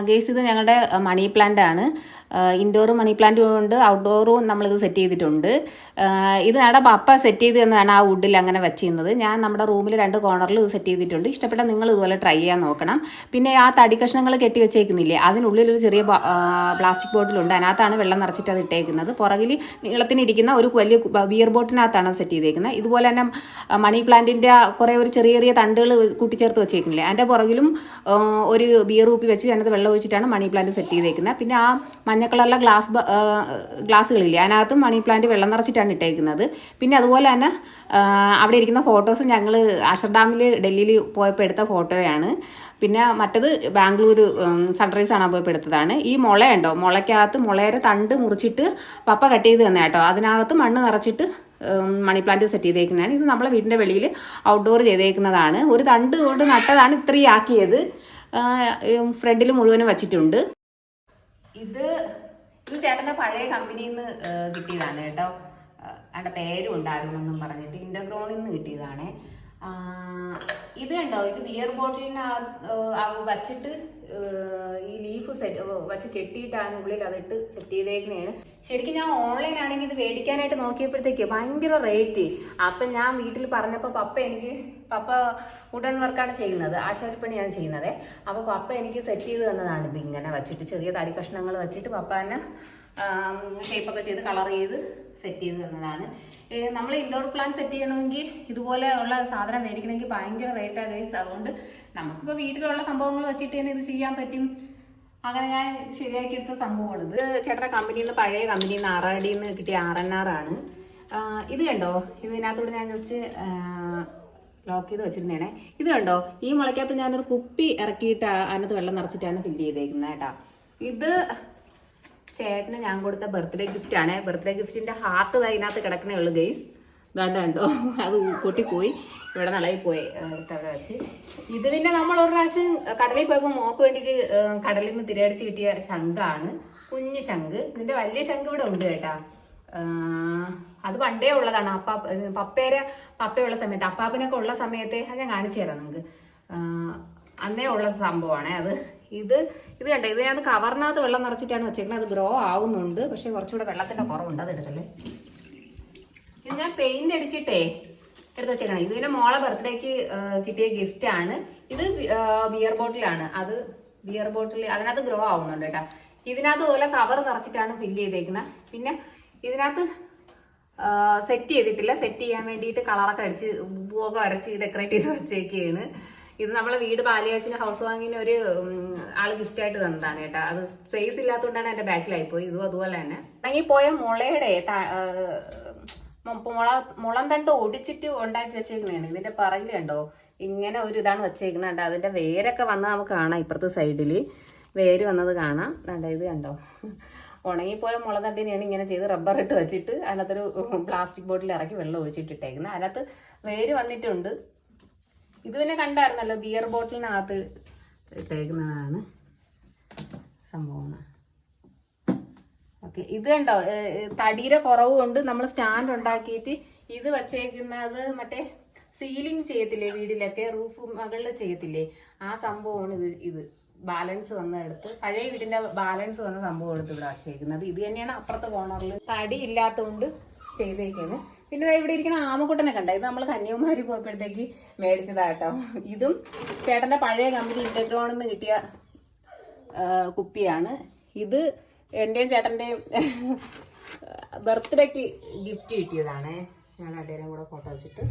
Guys ഇത് ഞങ്ങളുടെ money plant ആണ്. ഇൻഡോർ മണി പ്ലാന്റും ഉണ്ട്, ഔട്ട്ഡോറും നമ്മളിത് സെറ്റ് ചെയ്തിട്ടുണ്ട്. ഇത് ഞങ്ങളുടെ പപ്പ സെറ്റ് ചെയ്ത് തന്നതാണ് ആ വുഡിൽ അങ്ങനെ വെച്ചിരുന്നത്. ഞാൻ നമ്മുടെ റൂമിൽ 2 കോർണറിൽ ഇത് സെറ്റ് ചെയ്തിട്ടുണ്ട്. ഇഷ്ടപ്പെട്ട നിങ്ങൾ ഇതുപോലെ ട്രൈ ചെയ്യാൻ നോക്കണം. പിന്നെ ആ തടി കഷ്ണങ്ങൾ കെട്ടി വെച്ചേക്കുന്നില്ലേ, അതിനുള്ളിലൊരു ചെറിയ പ്ലാസ്റ്റിക് ബോട്ടിലുണ്ട്, അതിനകത്താണ് വെള്ളം നിറച്ചിട്ട് അത് ഇട്ടേക്കുന്നത്. പുറകിൽ നീളത്തിനിരിക്കുന്ന ഒരു വലിയ ബിയർ ബോട്ടിനകത്താണ് സെറ്റ് ചെയ്തേക്കുന്നത്. ഇതുപോലെ തന്നെ മണി പ്ലാന്റിൻ്റെ കുറേ ഒരു ചെറിയ ചെറിയ തണ്ടുകൾ കൂട്ടിച്ചേർത്ത് വെച്ചേക്കുന്നില്ലേ, അതിൻ്റെ പുറകിലും ഒരു ബിയർ കുപ്പി വെച്ച് അതിനകത്ത് വെള്ളം ഒഴിച്ചിട്ടാണ് മണി പ്ലാന്റ് സെറ്റ് ചെയ്തേക്കുന്നത്. പിന്നെ ആ മഞ്ഞ കളറിലെ ഗ്ലാസ്സുകളില്ലേ, അതിനകത്തും മണി പ്ലാന്റ് വെള്ളം നിറച്ചിട്ടാണ് ഇട്ടേക്കുന്നത്. പിന്നെ അതുപോലെ തന്നെ അവിടെ ഇരിക്കുന്ന ഫോട്ടോസ് ഞങ്ങൾ ആഷർഡാമിൽ ഡൽഹിയിൽ പോയപ്പോൾ എടുത്ത ഫോട്ടോയാണ്. പിന്നെ മറ്റത് ബാംഗ്ലൂർ സൺറൈസ് കാണാൻ പോയപ്പോൾ എടുത്തതാണ്. ഈ മുളയുണ്ടോ, മുളയ്ക്കകത്ത് മുളയുടെ തണ്ട് മുറിച്ചിട്ട് പപ്പ കട്ട് ചെയ്ത് തന്നെ കേട്ടോ, അതിനകത്ത് മണ്ണ് നിറച്ചിട്ട് മണി പ്ലാന്റ് സെറ്റ് ചെയ്തേക്കുന്നതാണ്. ഇത് നമ്മളെ വീടിൻ്റെ വെളിയിൽ ഔട്ട്ഡോർ ചെയ്തേക്കുന്നതാണ്. ഒരു തണ്ട് കൊണ്ട് നട്ടതാണ് ഇത്രയും ആക്കിയത്. ഫ്രണ്ടിൽ മുഴുവനും വച്ചിട്ടുണ്ട്. ഇത് ചേട്ടൻ്റെ പഴയ കമ്പനിയിൽ നിന്ന് കിട്ടിയതാണ് കേട്ടോ. അതിൻ്റെ പേരും ഉണ്ടായിരുന്നെന്നും പറഞ്ഞിട്ട് ഇൻ്റർഗ്രോണിൽ നിന്ന് കിട്ടിയതാണ്. ഇത് കണ്ടോ, ഇത് ബിയർ ബോട്ടിലിന് വച്ചിട്ട് ഈ ലീഫ് വച്ച് കെട്ടിയിട്ടാണ് ഉള്ളിൽ അതിട്ട് സെറ്റ് ചെയ്തേക്കുന്നതാണ്. ശരിക്കും ഞാൻ ഓൺലൈൻ ആണെങ്കിൽ ഇത് മേടിക്കാനായിട്ട് നോക്കിയപ്പോഴത്തേക്ക് ഭയങ്കര റേറ്റ്. അപ്പം ഞാൻ വീട്ടിൽ പറഞ്ഞപ്പോൾ പപ്പ വുഡൻ വർക്കാണ് ചെയ്യുന്നത്, ആശാരിപ്പണിയാണ് ചെയ്യുന്നത്. അപ്പോൾ പപ്പ എനിക്ക് സെറ്റ് ചെയ്ത് തന്നതാണ്. ഇത് ഇങ്ങനെ വച്ചിട്ട് ചെറിയ തടി കഷ്ണങ്ങൾ വെച്ചിട്ട് പപ്പ തന്നെ ഷേപ്പൊക്കെ ചെയ്ത് കളർ ചെയ്ത് സെറ്റ് ചെയ്ത് തന്നതാണ്. നമ്മൾ ഇൻഡോർ പ്ലാന്റ് സെറ്റ് ചെയ്യണമെങ്കിൽ ഇതുപോലെ ഉള്ള സാധനം മേടിക്കണമെങ്കിൽ ഭയങ്കര റേറ്റാണ് ഗൈസ്. അതുകൊണ്ട് നമുക്കിപ്പോൾ വീട്ടിലുള്ള സംഭവങ്ങൾ വെച്ചിട്ട് തന്നെ ഇത് ചെയ്യാൻ പറ്റും. അങ്ങനെ ഞാൻ ശരിയാക്കി എടുത്ത സംഭവമാണ് ഇത്. ചേട്ടൻ്റെ കമ്പനിയിൽ നിന്ന്, പഴയ കമ്പനിയിൽ നിന്ന്, RRDയിൽ നിന്ന് കിട്ടിയ RNR ആണ്. ഇത് കണ്ടോ, ഇതിനകത്തൂടെ ഞാൻ ജസ്റ്റ് ലോക്ക് ചെയ്ത് വെച്ചിരുന്നേണേ. ഇത് കണ്ടോ, ഈ മുളയ്ക്കകത്ത് ഞാനൊരു കുപ്പി ഇറക്കിയിട്ട് അതിനകത്ത് വെള്ളം നിറച്ചിട്ടാണ് ഫില്ല് ചെയ്തേക്കുന്നത് കേട്ടോ. ഇത് ചേട്ടന് ഞാൻ കൊടുത്ത ബർത്ത്ഡേ ഗിഫ്റ്റ് ആണ്. ബർത്ത്ഡേ ഗിഫ്റ്റിന്റെ ഹാർട്ട് അതിനകത്ത് കിടക്കണേ ഉള്ളൂ ഗൈസ്. ഇതാണ്ട് കണ്ടോ, അത് പൊട്ടിപ്പോയി, ഇവിടെ നിളയിപ്പോയി അവിടെ വെച്ച്. ഇത് പിന്നെ നമ്മൾ ഒരു പ്രാവശ്യം കടലിൽ പോയപ്പോൾ മോക്ക് വേണ്ടിയിട്ട് കടലിൽ നിന്ന് തിരയടിച്ച് കിട്ടിയ ശംഖാണ്, കുഞ്ഞ് ശംഖ്. ഇതിന്റെ വലിയ ശംഖ് ഇവിടെ ഉണ്ട് കേട്ടാ. അത് പണ്ടേ ഉള്ളതാണ്. പപ്പയുള്ള സമയത്ത്, അപ്പാപ്പനൊക്കെ ഉള്ള സമയത്തെ ഞാൻ കാണിച്ചു തരാം നിങ്ങൾക്ക്. അന്നേ ഉള്ള സംഭവമാണ് അത്. ഇത് കണ്ടോ, ഇത് ഞാൻ കവറിനകത്ത് വെള്ളം നിറച്ചിട്ടാണ് വെച്ചേക്കുന്നത്. അത് ഗ്രോ ആവുന്നുണ്ട്, പക്ഷെ കുറച്ചുകൂടെ വെള്ളത്തിന്റെ കുറവുണ്ട്, അത് എടുക്കല്ലേ. ഇത് ഞാൻ പെയിന്റ് അടിച്ചിട്ടേ എടുത്ത് വെച്ചേക്കണം. ഇത് പിന്നെ മോളെ ബർത്ത്ഡേക്ക് കിട്ടിയ ഗിഫ്റ്റ് ആണ്. ഇത് ബിയർ ബോട്ടിലാണ്. അത് ബിയർ ബോട്ടിൽ അതിനകത്ത് ഗ്രോ ആവുന്നുണ്ട് കേട്ടോ. ഇതിനകത്ത് പോലെ കവർ നിറച്ചിട്ടാണ് ഫില്ല് ചെയ്തേക്കുന്നത്. പിന്നെ ഇതിനകത്ത് സെറ്റ് ചെയ്തിട്ടില്ല. സെറ്റ് ചെയ്യാൻ വേണ്ടിയിട്ട് കളറൊക്കെ അടിച്ച് പൂവൊക്കെ വരച്ച് ഡെക്കറേറ്റ് ചെയ്ത് വെച്ചേക്കാണ്. ഇത് നമ്മളെ വീട് പാലിയാച്ചിന് ഹൗസ് വാങ്ങിന് ഒരു ആള് ഗിഫ്റ്റ് ആയിട്ട് തന്നതാണ് കേട്ടോ. അത് സ്പേസ് ഇല്ലാത്തതുകൊണ്ടാണ് എൻ്റെ ബാക്കിലായിപ്പോയി. ഇതും അതുപോലെ തന്നെ പോയ മുളയുടെ മുളം തണ്ട് ഒടിച്ചിട്ട് ഉണ്ടാക്കി വെച്ചേക്കുന്നതാണ്. ഇതിന്റെ പറകിൽ കണ്ടോ, ഇങ്ങനെ ഒരു ഇതാണ് വെച്ചേക്കുന്നത് കേട്ടോ. അതിന്റെ വേരൊക്കെ വന്ന് നമുക്ക് കാണാം. ഇപ്പുറത്തെ സൈഡിൽ വേര് വന്നത് കാണാം. കണ്ടോ, ഇത് കണ്ടോ, ഉണങ്ങിപ്പോയ മുളതണ്ടിനെയാണ് ഇങ്ങനെ ചെയ്ത് റബ്ബർ ഇട്ട് വെച്ചിട്ട് അതിനകത്തൊരു പ്ലാസ്റ്റിക് ബോട്ടിൽ ഇറക്കി വെള്ളം ഒഴിച്ചിട്ടിട്ടേക്കുന്നത്. അതിനകത്ത് വേര് വന്നിട്ടുണ്ട്. ഇത് പിന്നെ കണ്ടായിരുന്നല്ലോ, ബിയർ ബോട്ടിലിനകത്ത് ഇട്ടേക്കുന്നതാണ് സംഭവം. ഓക്കെ, ഇത് കണ്ടോ, തടിയുടെ കുറവ് കൊണ്ട് നമ്മൾ സ്റ്റാൻഡ് ഉണ്ടാക്കിയിട്ട് ഇത് വച്ചേക്കുന്നത് മറ്റേ സീലിംഗ് ചെയ്യത്തില്ലേ വീടിലൊക്കെ, റൂഫ് മുകളിൽ ചെയ്യത്തില്ലേ, ആ സംഭവമാണ് ഇത് ബാലൻസ് വന്നെടുത്ത്, പഴയ വീടിന്റെ ബാലൻസ് വന്ന സംഭവം എടുത്ത് ഇവിടെ വച്ചേക്കുന്നത്. ഇത് തന്നെയാണ് അപ്പുറത്തെ കോർണറിൽ തടി ഇല്ലാത്തതുകൊണ്ട് ചെയ്തേക്കുന്നത്. പിന്നെ ഇവിടെ ഇരിക്കുന്ന ആമക്കുട്ടനെ കണ്ട, ഇത് നമ്മൾ കന്യാകുമാരി പോയപ്പോഴത്തേക്ക് മേടിച്ചതാട്ടോ. ഇതും ചേട്ടന്റെ പഴയ കമ്പനി ഇൻഡർഗ്രോണിൽ നിന്ന് കിട്ടിയ കുപ്പിയാണ്. ഇത് എന്റെയും ചേട്ടന്റെയും ബർത്ത്ഡേക്ക് ഗിഫ്റ്റ് കിട്ടിയതാണ്. ഞാൻ രണ്ടുപേരും കൂടെ ഫോട്ടോ വെച്ചിട്ട്